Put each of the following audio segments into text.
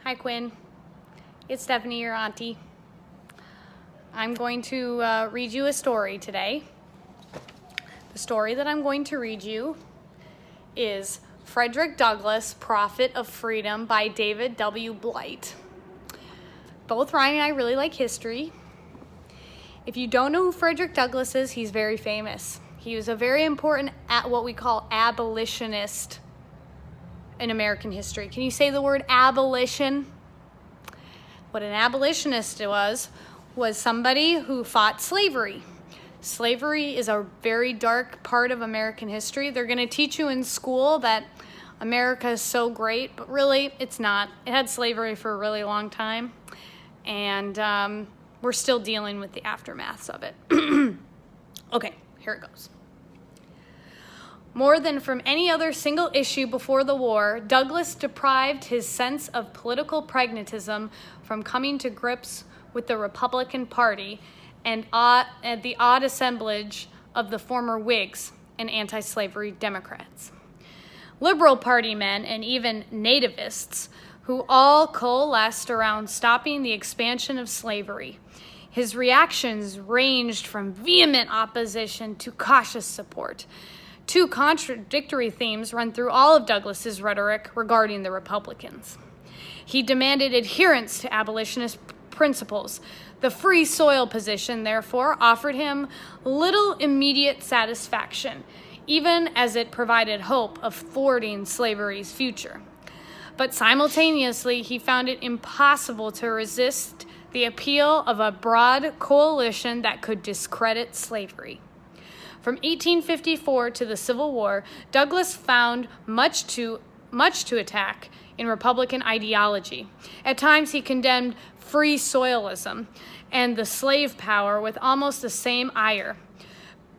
Hi, Quinn. It's Stephanie, your auntie. I'm going to read you a story today. The story that I'm going to read you is Frederick Douglass, Prophet of Freedom by David W. Blight. Both Ryan and I really like history. If you don't know who Frederick Douglass is, he's very famous. He was a very important, what we call abolitionist in American history. Can you say the word abolition? What an abolitionist was somebody who fought slavery. Slavery is a very dark part of American history. They're going to teach you in school that America is so great, but really it's not. It had slavery for a really long time, and we're still dealing with the aftermaths of it. Okay, here it goes. More than from any other single issue before the war, Douglass deprived his sense of political pragmatism from coming to grips with the Republican Party and the odd assemblage of the former Whigs and anti-slavery Democrats. Liberal Party men and even nativists who all coalesced around stopping the expansion of slavery. His reactions ranged from vehement opposition to cautious support. Two contradictory themes run through all of Douglass's rhetoric regarding the Republicans. He demanded adherence to abolitionist principles. The free soil position, therefore, offered him little immediate satisfaction, even as it provided hope of thwarting slavery's future. But simultaneously, he found it impossible to resist the appeal of a broad coalition that could discredit slavery. From 1854 to the Civil War, Douglass found much to attack in Republican ideology. At times, he condemned free soilism and the slave power with almost the same ire.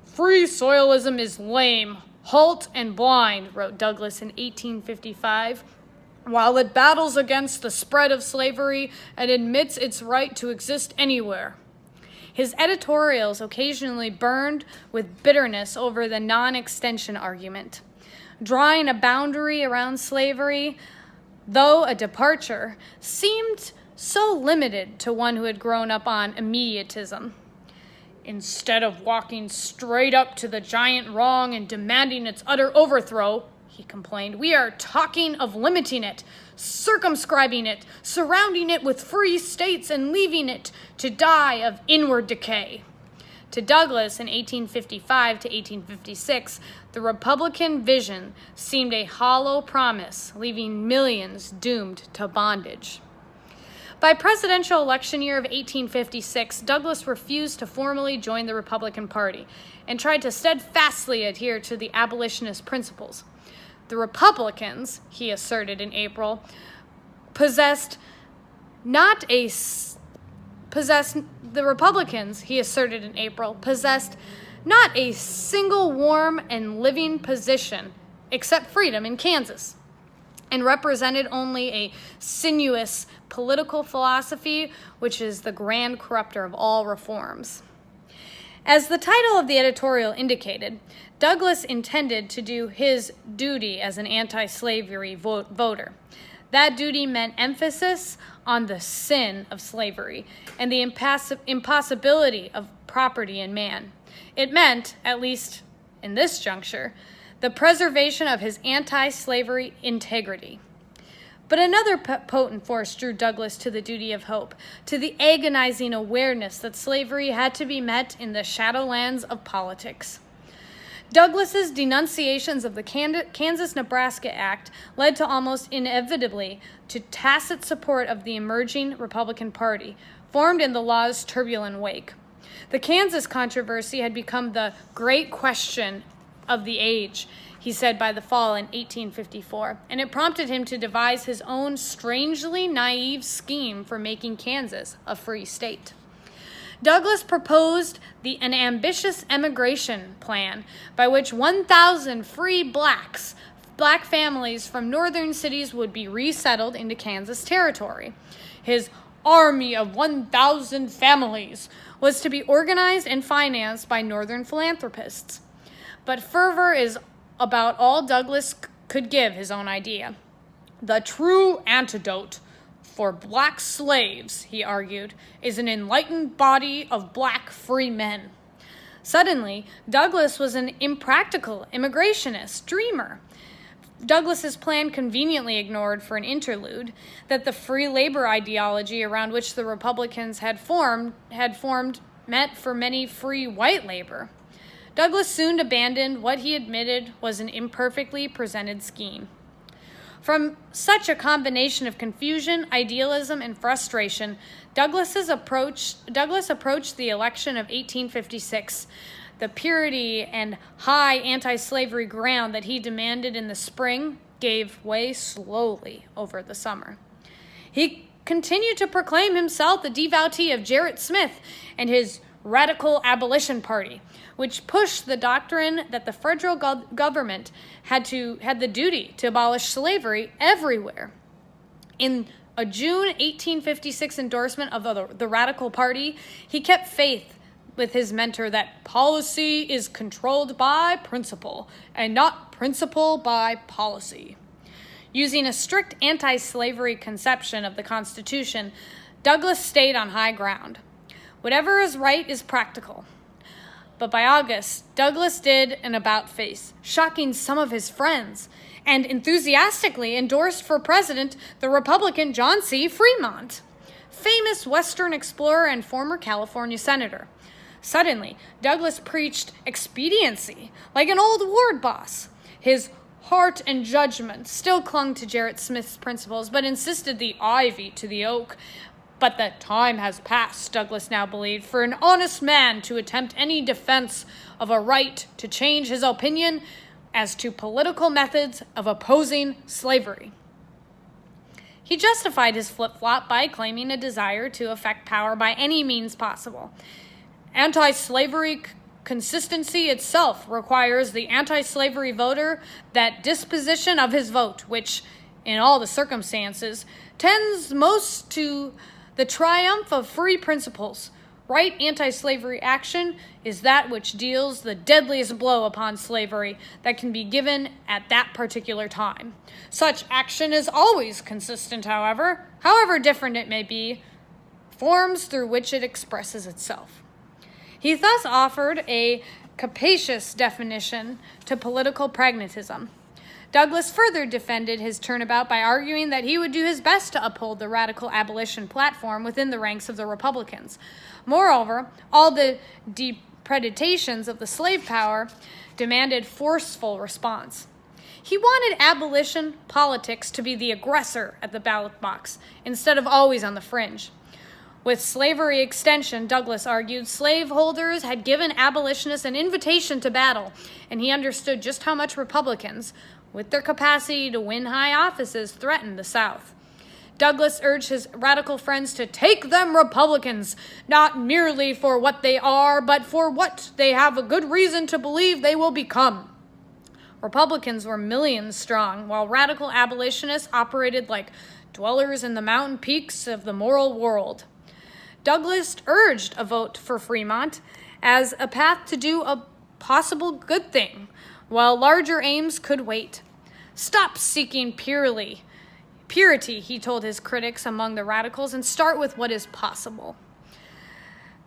"Free soilism is lame, halt, and blind," wrote Douglass in 1855, "while it battles against the spread of slavery and admits its right to exist anywhere." His editorials occasionally burned with bitterness over the non-extension argument. Drawing a boundary around slavery, though a departure, seemed so limited to one who had grown up on immediatism. "Instead of walking straight up to the giant wrong and demanding its utter overthrow," he complained, "we are talking of limiting it, circumscribing it, surrounding it with free states, and leaving it to die of inward decay." To Douglass in 1855 to 1856, the Republican vision seemed a hollow promise, leaving millions doomed to bondage. By presidential election year of 1856, Douglass refused to formally join the Republican Party and tried to steadfastly adhere to the abolitionist principles. The Republicans, he asserted in April, possessed not a single warm and living position except freedom in Kansas, and represented only a sinuous political philosophy, which is the grand corrupter of all reforms. As the title of the editorial indicated, Douglass intended to do his duty as an anti-slavery voter. That duty meant emphasis on the sin of slavery and the impossibility of property in man. It meant, at least in this juncture, the preservation of his anti-slavery integrity. But another potent force drew Douglass to the duty of hope, to the agonizing awareness that slavery had to be met in the shadowlands of politics. Douglass's denunciations of the Kansas-Nebraska Act led to almost inevitably to tacit support of the emerging Republican Party, formed in the law's turbulent wake. The Kansas controversy had become the great question of the age, he said by the fall in 1854, and it prompted him to devise his own strangely naive scheme for making Kansas a free state. Douglass proposed an ambitious emigration plan by which 1,000 free black families from northern cities would be resettled into Kansas territory. His army of 1,000 families was to be organized and financed by northern philanthropists. But fervor is about all Douglass could give his own idea. "The true antidote for black slaves, he argued, is an enlightened body of black free men. Suddenly, Douglass was an impractical immigrationist dreamer. Douglass's plan conveniently ignored for an interlude that the free labor ideology around which the Republicans had formed meant for many free white labor. Douglass soon abandoned what he admitted was an imperfectly presented scheme. From such a combination of confusion, idealism, and frustration, Douglass approached the election of 1856. The purity and high anti-slavery ground that he demanded in the spring gave way slowly over the summer. He continued to proclaim himself the devotee of Gerrit Smith and his Radical Abolition Party, which pushed the doctrine that the federal government had the duty to abolish slavery everywhere. In a June 1856 endorsement of the Radical Party, he kept faith with his mentor that policy is controlled by principle and not principle by policy. Using a strict anti-slavery conception of the Constitution, Douglass stayed on high ground. Whatever is right is practical. But by August, Douglass did an about-face, shocking some of his friends, and enthusiastically endorsed for president the Republican John C. Fremont, famous Western explorer and former California senator. Suddenly, Douglass preached expediency like an old ward boss. His heart and judgment still clung to Gerrit Smith's principles, but insisted the ivy to the oak. But the time has passed, Douglass now believed, for an honest man to attempt any defense of a right to change his opinion as to political methods of opposing slavery. He justified his flip-flop by claiming a desire to affect power by any means possible. Anti-slavery consistency itself requires the anti-slavery voter that disposition of his vote, which, in all the circumstances, tends most to the triumph of free principles. Right anti-slavery action is that which deals the deadliest blow upon slavery that can be given at that particular time. Such action is always consistent, however different it may be, forms through which it expresses itself. He thus offered a capacious definition to political pragmatism. Douglass further defended his turnabout by arguing that he would do his best to uphold the radical abolition platform within the ranks of the Republicans. Moreover, all the depredations of the slave power demanded forceful response. He wanted abolition politics to be the aggressor at the ballot box, instead of always on the fringe. With slavery extension, Douglass argued, slaveholders had given abolitionists an invitation to battle, and he understood just how much Republicans, with their capacity to win high offices, threatened the South. Douglass urged his radical friends to take them Republicans, not merely for what they are, but for what they have a good reason to believe they will become. Republicans were millions strong, while radical abolitionists operated like dwellers in the mountain peaks of the moral world. Douglass urged a vote for Fremont as a path to do a possible good thing, while larger aims could wait. Stop seeking purity, he told his critics among the radicals, and start with what is possible.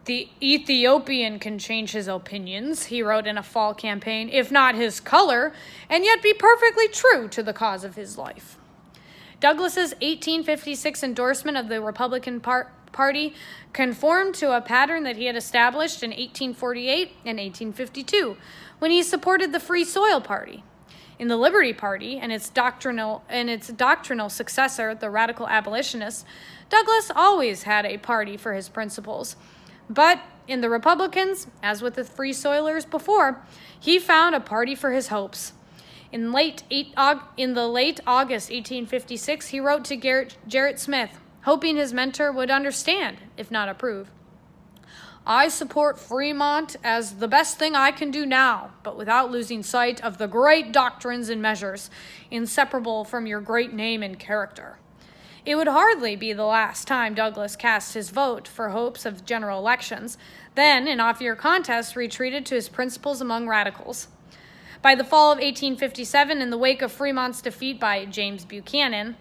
The Ethiopian can change his opinions, he wrote in a fall campaign, if not his color, and yet be perfectly true to the cause of his life. Douglass's 1856 endorsement of the Republican Party conformed to a pattern that he had established in 1848 and 1852, when he supported the Free Soil Party. In the Liberty Party and its doctrinal successor, the Radical Abolitionists, Douglass always had a party for his principles. But in the Republicans, as with the Free Soilers before, he found a party for his hopes. In the late August 1856, he wrote to Gerrit Smith, hoping his mentor would understand, if not approve. I support Fremont as the best thing I can do now, but without losing sight of the great doctrines and measures inseparable from your great name and character. It would hardly be the last time Douglass cast his vote for hopes of general elections, then, in off-year contests, retreated to his principles among radicals. By the fall of 1857, in the wake of Fremont's defeat by James Buchanan,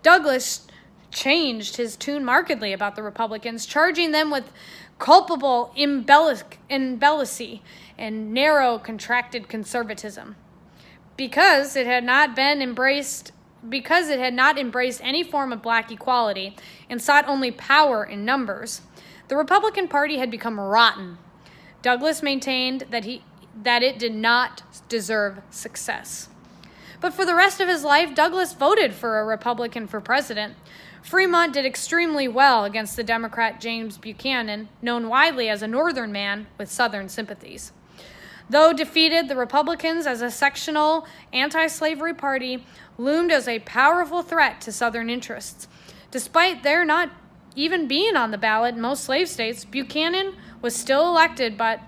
Douglass changed his tune markedly about the Republicans, charging them with culpable imbecility and narrow, contracted conservatism. Because it had not embraced any form of black equality and sought only power in numbers, the Republican Party had become rotten. Douglass maintained that it did not deserve success. But for the rest of his life, Douglass voted for a Republican for president. Fremont did extremely well against the Democrat James Buchanan, known widely as a Northern man with Southern sympathies. Though defeated, the Republicans, as a sectional anti-slavery party, loomed as a powerful threat to Southern interests. Despite their not even being on the ballot in most slave states, Buchanan was still elected, but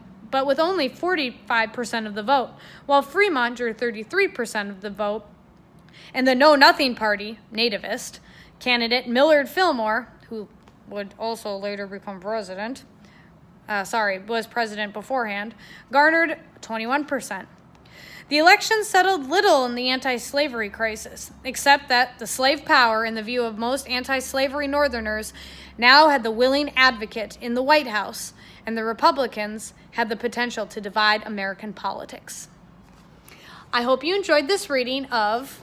with only 45% of the vote, while Fremont drew 33% of the vote, and the Know Nothing Party, nativist, candidate Millard Fillmore, who would also later become president, was president beforehand, garnered 21%. The election settled little in the anti-slavery crisis, except that the slave power, in the view of most anti-slavery Northerners, now had the willing advocate in the White House, and the Republicans had the potential to divide American politics. I hope you enjoyed this reading of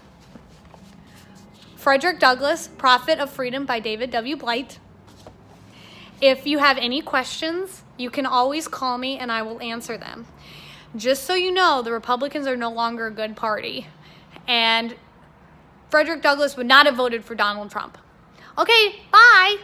Frederick Douglass, Prophet of Freedom by David W. Blight. If you have any questions, you can always call me and I will answer them. Just so you know, the Republicans are no longer a good party, and Frederick Douglass would not have voted for Donald Trump. Okay, bye!